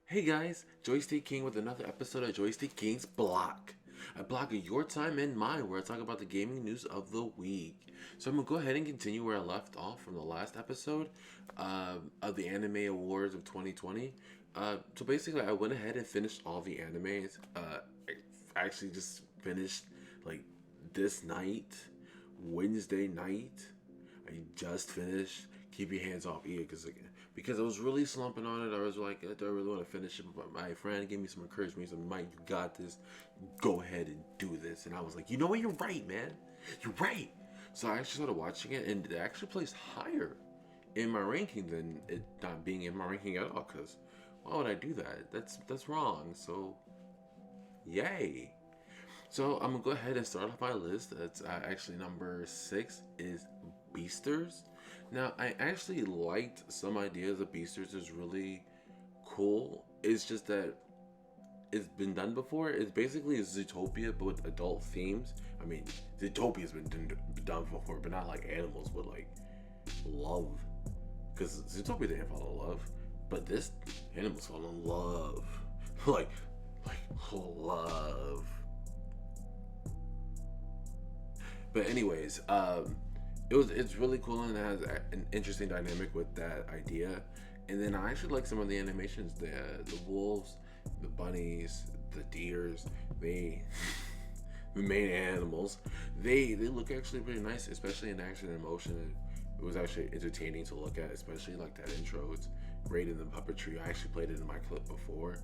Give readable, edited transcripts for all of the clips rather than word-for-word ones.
Hey guys, Joystick King with another episode of JoysticKings Bloc. A block of your time and mine where I talk about the gaming news of the week. So I'm going to go ahead and continue where I left off from the last episode of the Anime Awards of 2020. So basically I went ahead and finished all the animes. I actually just finished like this night, Wednesday night. I just finished Keep Your Hands Off Ian because I was really slumping on it. I was like, I really want to finish it. But my friend gave me some encouragement. He said, Mike, you got this. Go ahead and do this. And I was like, you know what? You're right, man. You're right. So I actually started watching it, and it actually placed higher in my ranking than it not being in my ranking at all. Because why would I do that? That's wrong. So, yay. So I'm gonna go ahead and start off my list. That's actually number 6 is Beasters. Now I actually liked some ideas of Beasters. Is really cool. It's just that it's been done before. It's basically a Zootopia but with adult themes. I mean, Zootopia's been done before, but not like animals with like love. Because Zootopia didn't fall in love, but this animals fall in love, like like love. But anyways, it's really cool and it has an interesting dynamic with that idea. And then I actually like some of the animations. The wolves, the bunnies, the deers. They the main animals. They look actually pretty nice, especially in action and motion. It was actually entertaining to look at, especially like that intro. It's great in the puppetry. I actually played it in my clip before.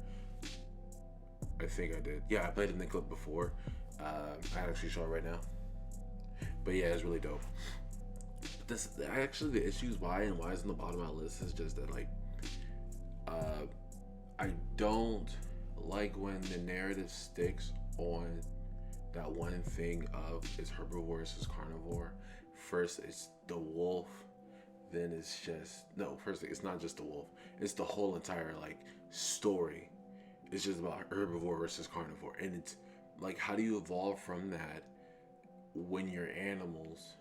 I think I did. Yeah, I played it in the clip before. I actually show it right now. But yeah, it's really dope. But this actually the issues why it's on the bottom of my list is just that like uh, I don't like when the narrative sticks on that one thing of is herbivore versus carnivore. First it's the wolf, then it's just no. First it's not just the wolf. It's the whole entire like story. It's just about herbivore versus carnivore, and it's like how do you evolve from that when you're animals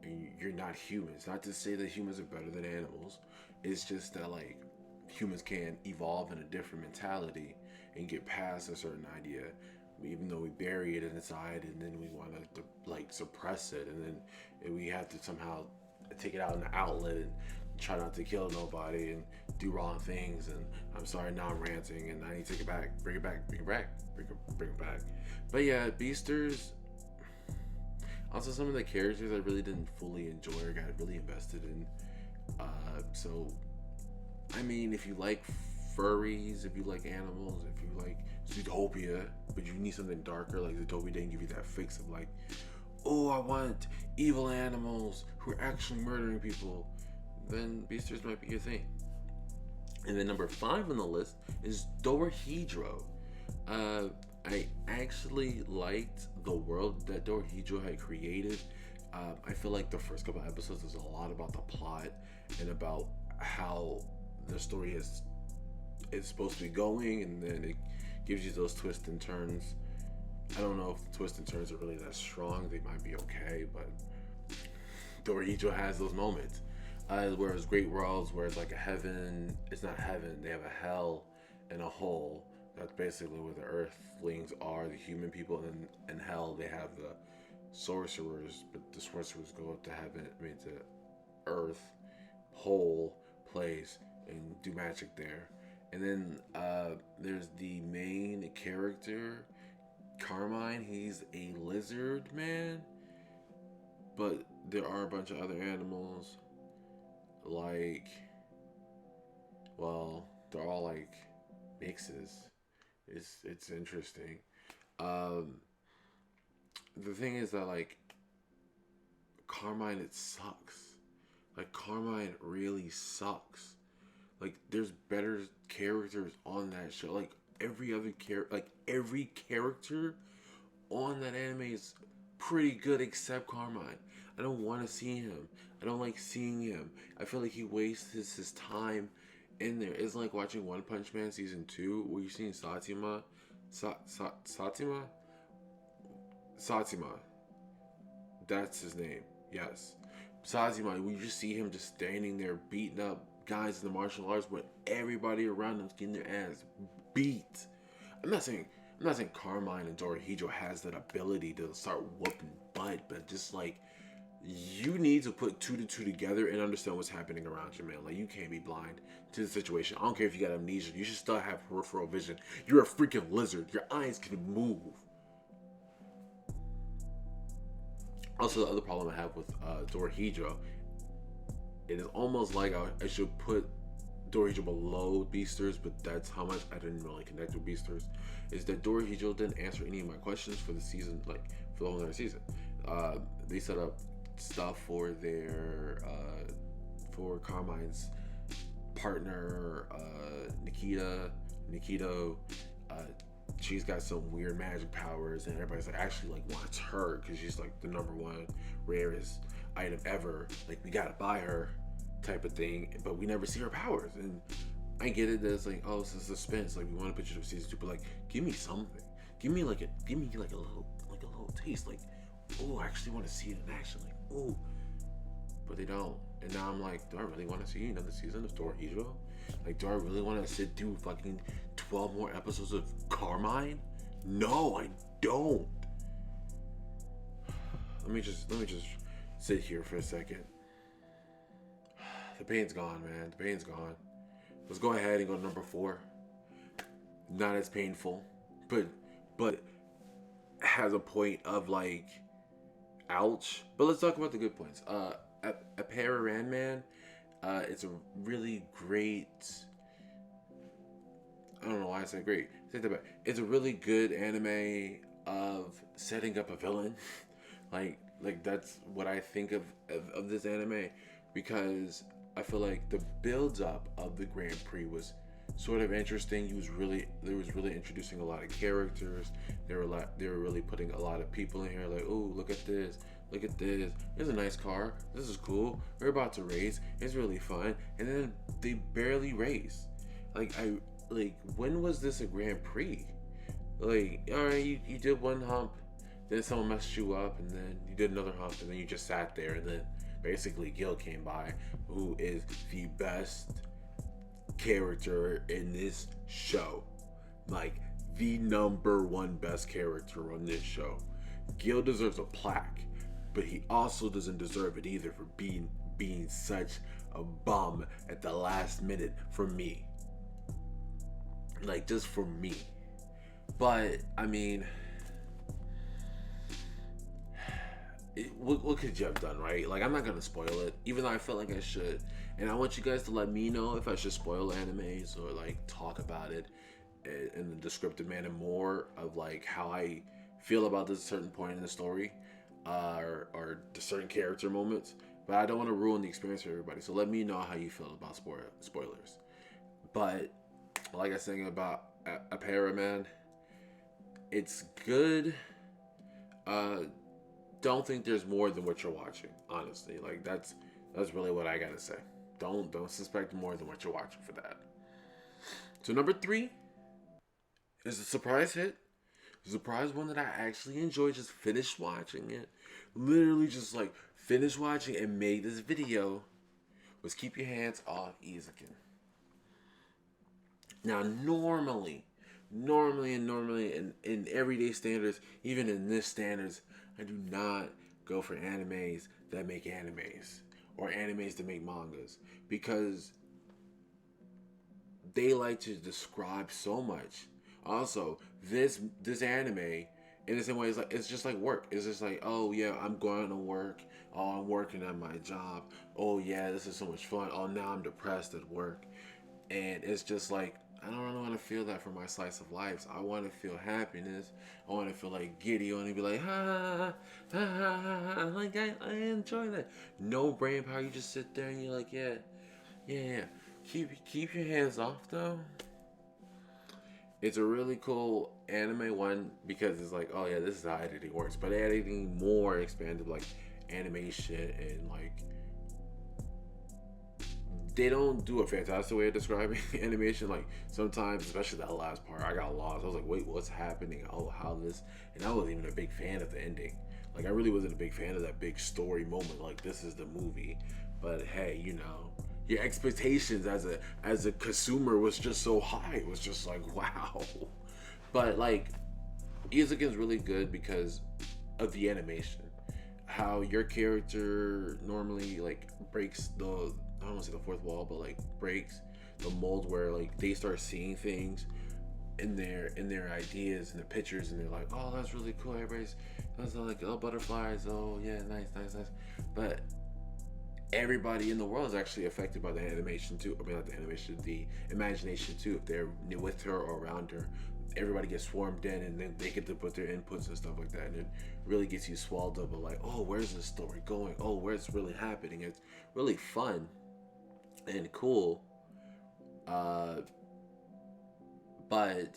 and you're not humans. Not to say that humans are better than animals. It's just that like humans can evolve in a different mentality and get past a certain idea, even though we bury it inside and then we want to like suppress it, and then we have to somehow take it out in the outlet and try not to kill nobody and do wrong things. And I'm sorry, now I'm ranting and I need to take it back, bring it back, bring it back, bring it back. But yeah, Beasters. Also, some of the characters I really didn't fully enjoy or got really invested in. So, I mean, if you like furries, if you like animals, if you like Zootopia, but you need something darker, like Zootopia didn't give you that fix of like, oh, I want evil animals who are actually murdering people, then Beasters might be your thing. And then number 5 on the list is Dorohedro. Uh, I actually liked the world that Dorohedro had created. I feel like the first couple episodes is a lot about the plot and about how the story is supposed to be going, and then it gives you those twists and turns. I don't know if the twists and turns are really that strong. They might be okay, but Dorohedro has those moments. Whereas Great Worlds, where it's like a heaven, it's not heaven. They have a hell and a hole. That's basically where the Earthlings are, the human people, and in hell they have the sorcerers, but the sorcerers go up to heaven, I mean to Earth, whole place, and do magic there. And then there's the main character, Carmine. He's a lizard man, but there are a bunch of other animals, like, well, they're all like mixes. It's interesting. Um, the thing is that like Carmine, it sucks. Like Carmine really sucks. Like there's better characters on that show. Like every character on that anime is pretty good except Carmine. I don't want to see him. I don't like seeing him. I feel like he wastes his time in there. It's like watching One Punch Man season 2 where you're seeing Satima? Satima. That's his name. Yes. Satima, when you just see him just standing there beating up guys in the martial arts when everybody around them's getting their ass beat. I'm not saying Carmine and Dorohedro has that ability to start whooping butt, but just like, you need to put two to two together and understand what's happening around you, man. Like, you can't be blind to the situation. I don't care if you got amnesia. You should still have peripheral vision. You're a freaking lizard. Your eyes can move. Also, the other problem I have with Dorohedro, it is almost like I should put Dorohedro below Beasters, but that's how much I didn't really connect with Beasters. Is that Dorohedro didn't answer any of my questions for the season, like for the whole entire season. They set up stuff for their for Carmine's partner, Nikito. She's got some weird magic powers, and everybody's like actually like wants her because she's like the #1 rarest item ever. Like, we gotta buy her, type of thing. But we never see her powers, and I get it that it's like, oh, it's a suspense. Like, we want to put you to season 2, but like, give me something. Give me like a little taste. Like, oh, I actually want to see it in action. Like, oh, but they don't. And now I'm like, do I really want to see another season of Dorohedro? Like, do I really want to sit through fucking 12 more episodes of Carmine? No, I don't. Let me just sit here for a second. The pain's gone, man. The pain's gone. Let's go ahead and go to number 4. Not as painful, but has a point of like, ouch. But let's talk about the good points. ep1 man. It's a really great. I don't know why I said great. It's a really good anime of setting up a villain. like that's what I think of this anime, because I feel like the build up of the Grand Prix was sort of interesting. There was really introducing a lot of characters. They were really putting a lot of people in here. Like, oh, look at this. Look at this. There's a nice car. This is cool. We're about to race. It's really fun. And then they barely race. When was this a Grand Prix? Like, all right, you did one hump, then someone messed you up, and then you did another hump, and then you just sat there, and then basically Gil came by, who is the best character in this show. Like, the #1 best character on this show. Gil deserves a plaque, but he also doesn't deserve it either for being such a bum at the last minute for me. Like, just for me. But I mean, what could you have done, right? Like, I'm not gonna spoil it, even though I felt like I should. And I want you guys to let me know if I should spoil animes or like talk about it in the descriptive manner more of like how I feel about this certain point in the story, or the certain character moments. But I don't want to ruin the experience for everybody. So let me know how you feel about spoilers. But like I was saying about ep1 man, it's good. Don't think there's more than what you're watching. Honestly, like that's really what I gotta say. Don't suspect more than what you're watching for that. So number 3 is a surprise hit. A surprise one that I actually enjoyed. Just finished watching it. Literally just like finished watching and made this video. Was Keep Your Hands Off Izuku. Now normally in everyday standards, even in this standards, I do not go for animes that make animes or animes that make mangas, because they like to describe so much. Also, this anime, in the same way, it's just like work. It's just like, oh yeah, I'm going to work. Oh, I'm working at my job. Oh yeah, this is so much fun. Oh, now I'm depressed at work. And it's just like, I don't really want to feel that for my slice of life. I want to feel happiness. I want to feel like giddy. I want to be like, ha, ha, ha, ha, ha. Like, I enjoy that. No brain power. You just sit there and you're like, yeah. Keep your hands off, though. It's a really cool anime one, because it's like, oh yeah, this is how editing works. But editing more expanded, like animation, and like they don't do a fantastic way of describing animation. Like sometimes, especially that last part, I got lost. I was like, wait, what's happening? Oh, how this? And I wasn't even a big fan of the ending. Like, I really wasn't a big fan of that big story moment. Like, this is the movie. But hey, you your expectations as a consumer was just so high. It was just like, wow. But like, Izuku is really good because of the animation. How your character normally like breaks the, I don't want to say the fourth wall, but like breaks the mold where like they start seeing things in their ideas and the pictures, and they're like, oh, that's really cool. Everybody's that's like, oh, butterflies. Oh yeah, nice. But everybody in the world is actually affected by the animation too. I mean, not the animation, the imagination too. If they're with her or around her, everybody gets swarmed in, and then they get to put their inputs and stuff like that, and it really gets you swallowed up of like, oh, where's this story going? Oh, where's it really happening? It's really fun and cool, but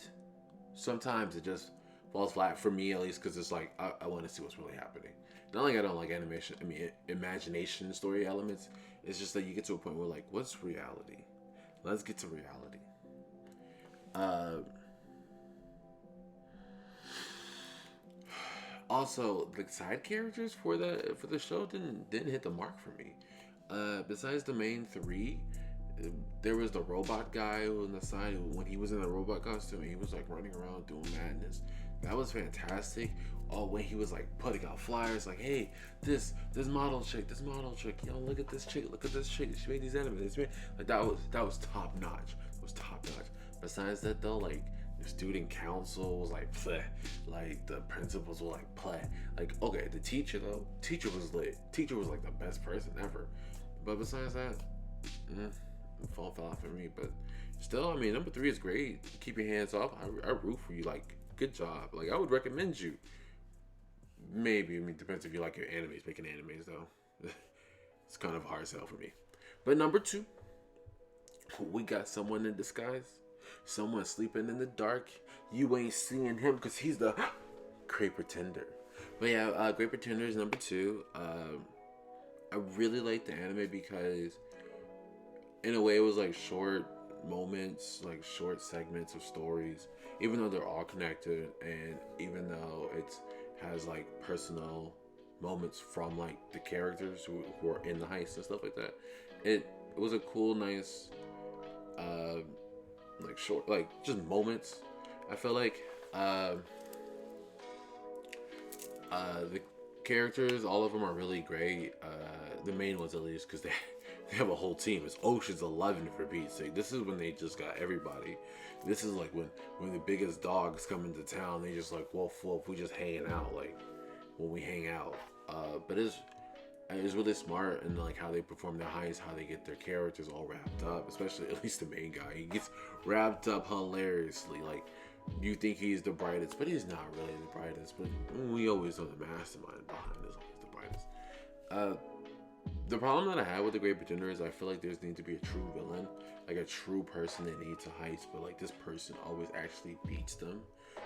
sometimes it just falls flat for me, at least, because it's like I want to see what's really happening. Not like I don't like animation. I mean, imagination story elements. It's just that you get to a point where like, what's reality? Let's get to reality. Also, the side characters for the show didn't hit the mark for me. Besides the main three, there was the robot guy on the side. When he was in the robot costume, he was like running around doing madness. That was fantastic. Oh, when he was like putting out flyers, like, hey, this model chick, you know, look at this chick, she made these animals. Like that was top notch. It was top notch. Besides that though, like, the student council was like pleh. Like the principals were like pleh. Like, okay, the teacher was lit. Teacher was like the best person ever. But besides that, fell off for me. But still, I mean, number 3 is great. Keep your hands off. I root for you. Like, good job. Like, I would recommend you. Maybe, I mean, depends if you like your animes. Making animes though, it's kind of a hard sell for me. But number 2, we got someone in disguise. Someone sleeping in the dark. You ain't seeing him because he's the Great Pretender. But yeah, Great Pretender is number 2. I really like the anime because, in a way, it was like short moments, like short segments of stories. Even though they're all connected, and even though it has like personal moments from like the characters who are in the heist and stuff like that, it was a cool, nice, like short, like just moments. I feel like the characters, all of them are really great. The main ones, at least, because they have a whole team. It's Ocean's 11 for Pete's sake. This is when they just got everybody. This is like when the biggest dogs come into town. They just like, wolf, we just hanging out. Like when we hang out. But it's really smart, and like how they perform their heists, how they get their characters all wrapped up. Especially at least the main guy, he gets wrapped up hilariously. Like, you think he's the brightest, but he's not really the brightest. But we always know the mastermind behind is always the brightest. The problem that I have with the Great Pretender is I feel like there's need to be a true villain, like a true person that needs a heist, but like this person always actually beats them.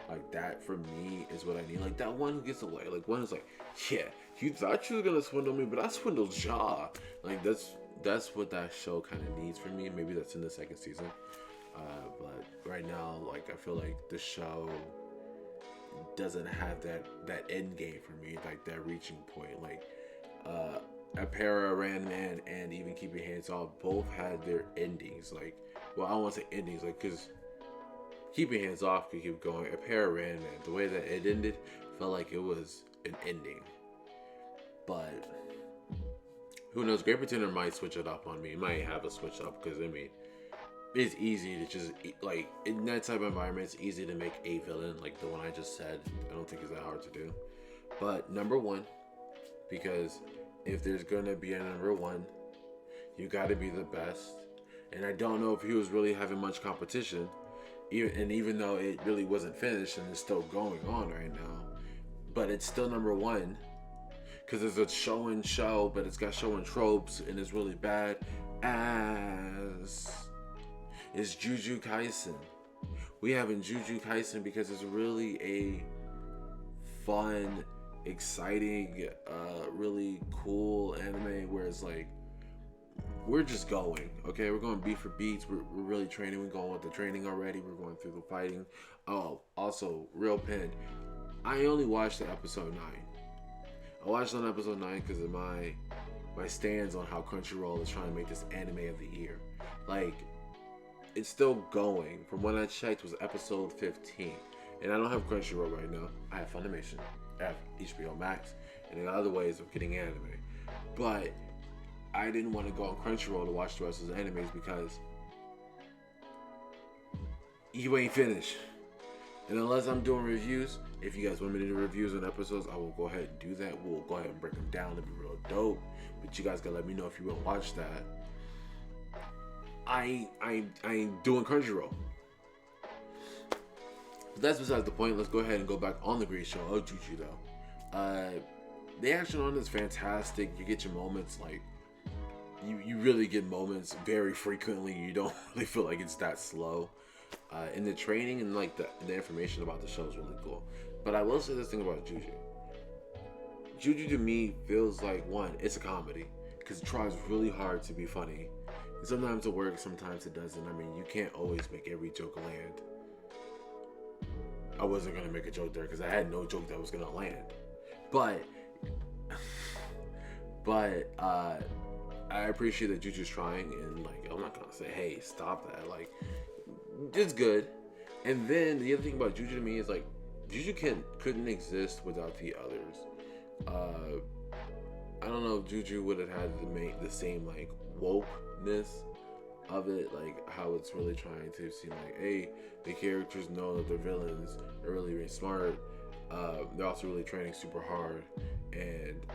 Like, that for me is what I need. Like that one who gets away. Like one who's like, yeah, you thought you were gonna swindle me, but I swindled Ja. Like that's what that show kind of needs for me. Maybe that's in the second season. But right now, like, I feel like the show doesn't have that end game for me, like that reaching point. Like, Apara, Ranman, and even Keep Your Hands Off both had their endings. Like, well, I don't want to say endings, like, because Keep Your Hands Off could keep going. Apara, Ranman, the way that it ended felt like it was an ending. But who knows? Great Pretender might switch it up on me. It might have a switch up because, I mean, it's easy to just, like, in that type of environment, it's easy to make a villain, like the one I just said. I don't think it's that hard to do. But number 1, because if there's gonna be a number 1, you gotta be the best. And I don't know if he was really having much competition, even though it really wasn't finished and it's still going on right now, but it's still number 1 because it's a show, but it's got show and tropes, and it's really bad. As is Jujutsu Kaisen. We have in Jujutsu Kaisen because it's really a fun, exciting, really cool anime where it's like, we're just going, okay? We're going beat for beats. We're really training. We're going with the training already. We're going through the fighting. Oh, also, real pen. I only watched the episode 9. I watched on episode 9 because my stands on how Crunchyroll is trying to make this anime of the year. Like, it's still going. From when I checked, it was episode 15. And I don't have Crunchyroll right now. I have Funimation, I have HBO Max, and there are other ways of getting anime. But I didn't want to go on Crunchyroll to watch the rest of the animes because you ain't finished. And unless I'm doing reviews, if you guys want me to do reviews on episodes, I will go ahead and do that. We'll go ahead and break them down. It'll be real dope. But you guys gotta let me know if you want to watch that. I ain't doing Crunchyroll. But that's besides the point. Let's go ahead and go back on the great show of Juju though. The action on it is fantastic. You get your moments, like you really get moments very frequently. You don't really feel like it's that slow. And the training and like the information about the show is really cool. But I will say this thing about Juju. Juju to me feels like, one, it's a comedy because it tries really hard to be funny. And sometimes it works, sometimes it doesn't. I mean, you can't always make every joke land. I wasn't gonna make a joke there because I had no joke that was gonna land. But I appreciate that Juju's trying, and like I'm not gonna say, hey, stop that. Like, it's good. And then the other thing about Juju to me is like Juju couldn't exist without the others. I don't know if Juju would have had the same like wokeness of it, like how it's really trying to seem like, hey, the characters know that they're villains, they're really, really smart. They're also really training super hard, and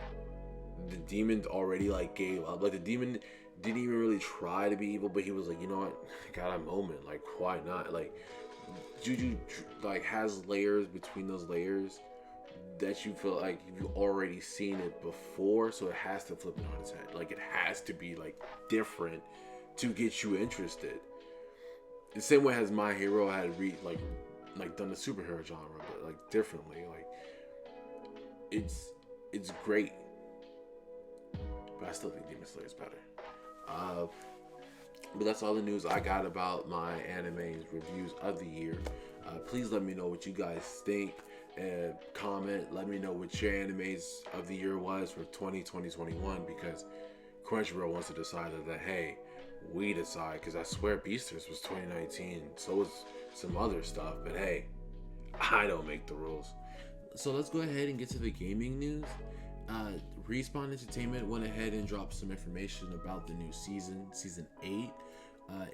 the demon already like gave up. Like the demon didn't even really try to be evil, but he was like, you know what, I got a moment. Like, why not? Like, Juju like has layers between those layers that you feel like you've already seen it before, so it has to flip it on its head. Like, it has to be like different to get you interested. The same way as My Hero had like done the superhero genre, but like differently. Like, it's great, but I still think Demon Slayer is better. But that's all the news I got about my animes reviews of the year. Please let me know what you guys think, and comment. Let me know what your animes of the year was for 2021, because Crunchyroll wants to decide that, hey, we decide, because I swear Beasters was 2019, so was some other stuff, but hey, I don't make the rules. So let's go ahead and get to the gaming news. Respawn Entertainment went ahead and dropped some information about the new season 8.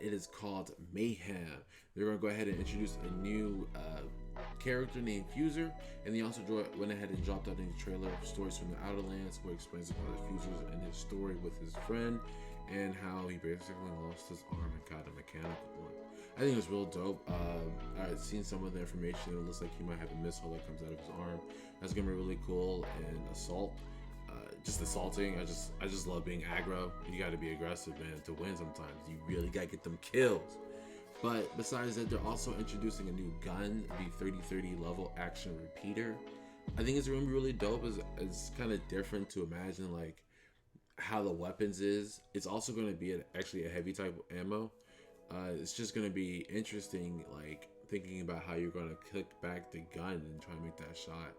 It is called Mayhem. They're going to go ahead and introduce a new character named Fuser, and they also went ahead and dropped out a new trailer of Stories from the Outer Lands, where it explains about Fuser and his story with his friend, and how he basically lost his arm and got a mechanical one. I think it was real dope. I've seen some of the information. It looks like he might have a missile that comes out of his arm. That's gonna be really cool. And assault, just assaulting. I just love being aggro. You got to be aggressive, man, to win. Sometimes you really gotta get them kills. But besides that, they're also introducing a new gun, the 3030 level action repeater. I think it's gonna be really dope. It's kind of different to imagine like how the weapons is. It's also going to be actually a heavy type of ammo. It's just going to be interesting, like thinking about how you're going to click back the gun and try to make that shot.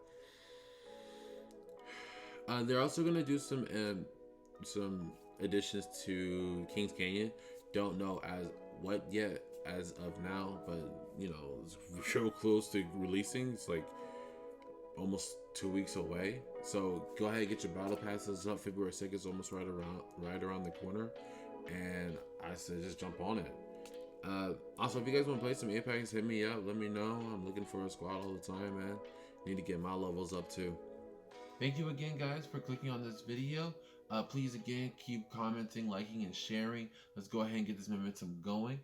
They're also going to do some additions to Kings Canyon. Don't know as what yet as of now, but you know, it's real close to releasing. It's like almost 2 weeks away, so go ahead and get your battle passes up. February 2nd is almost right around the corner, and I said just jump on it. Also, if you guys want to play some Apex, hit me up, let me know. I'm looking for a squad all the time, man. Need to get my levels up too. Thank you again, guys, for clicking on this video. Please again keep commenting, liking, and sharing. Let's go ahead and get this momentum going.